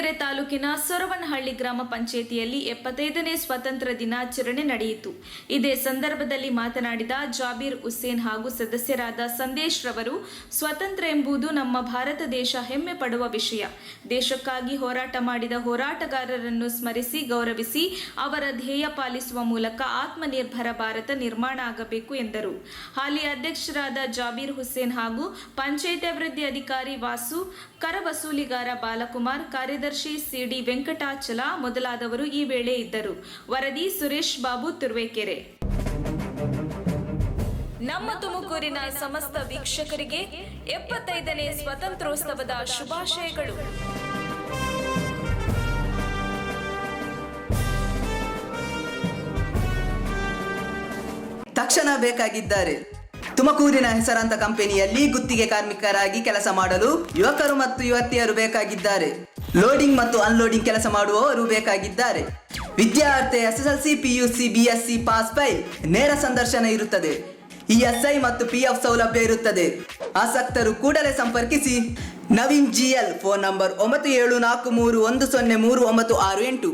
ದಾವಣಗೆರೆ ತಾಲೂಕಿನ ಸೊರವನಹಳ್ಳಿ ಗ್ರಾಮ ಪಂಚಾಯಿತಿಯಲ್ಲಿ 75ನೇ ಸ್ವಾತಂತ್ರ್ಯ ದಿನಾಚರಣೆ ನಡೆಯಿತು. ಇದೇ ಸಂದರ್ಭದಲ್ಲಿ ಮಾತನಾಡಿದ ಜಾಬೀರ್ ಹುಸೇನ್ ಹಾಗೂ ಸದಸ್ಯರಾದ ಸಂದೇಶ್ ರವರು, ಸ್ವಾತಂತ್ರ್ಯ ಎಂಬುದು ನಮ್ಮ ಭಾರತ ದೇಶ ಹೆಮ್ಮೆ ಪಡುವ ವಿಷಯ. ದೇಶಕ್ಕಾಗಿ ಹೋರಾಟ ಮಾಡಿದ ಹೋರಾಟಗಾರರನ್ನು ಸ್ಮರಿಸಿ ಗೌರವಿಸಿ ಅವರ ಧ್ಯೇಯ ಪಾಲಿಸುವ ಮೂಲಕ ಆತ್ಮನಿರ್ಭರ ಭಾರತ ನಿರ್ಮಾಣ ಆಗಬೇಕು ಎಂದರು. ಹಾಲಿ ಅಧ್ಯಕ್ಷರಾದ ಜಾಬೀರ್ ಹುಸೇನ್ ಹಾಗೂ ಪಂಚಾಯಿತಿ ಅಭಿವೃದ್ಧಿ ಅಧಿಕಾರಿ ವಾಸು, ಕರ ವಸೂಲಿಗಾರ ಬಾಲಕುಮಾರ್, ಕಾರ್ಯದರ್ಶಿ ಸಿಡಿ ವೆಂಕಟಾಚಲ ಮೊದಲಾದವರು ಈ ವೇಳೆ ಇದ್ದರು. ವರದಿ ಸುರೇಶ್ ಬಾಬು, ತುರುವೇಕೆರೆ. ನಮ್ಮ ತುಮಕೂರಿನ ಸಮಸ್ತ ವೀಕ್ಷಕರಿಗೆ 75ನೇ ಸ್ವಾತಂತ್ರ್ಯೋತ್ಸವದ ಶುಭಾಶಯಗಳು. ತಕ್ಷಣ ಬೇಕಾಗಿದ್ದಾರೆ. ತುಮಕೂರಿನ ಹೆಸರಾಂತ ಕಂಪನಿಯಲ್ಲಿ ಗುತ್ತಿಗೆ ಕಾರ್ಮಿಕರಾಗಿ ಕೆಲಸ ಮಾಡಲು ಯುವಕರು ಮತ್ತು ಯುವತಿಯರು ಬೇಕಾಗಿದ್ದಾರೆ. ಲೋಡಿಂಗ್ ಮತ್ತು ಅನ್ಲೋಡಿಂಗ್ ಕೆಲಸ ಮಾಡುವವರು ಬೇಕಾಗಿದ್ದಾರೆ. ವಿದ್ಯಾರ್ಥಿ SSLC, PUC, BSc pass by ನೇರ ಸಂದರ್ಶನ ಇರುತ್ತದೆ. ESI ಮತ್ತು PF ಸೌಲಭ್ಯ ಇರುತ್ತದೆ. ಆಸಕ್ತರು ಕೂಡಲೇ ಸಂಪರ್ಕಿಸಿ. Naveen GL, phone number 9743103968.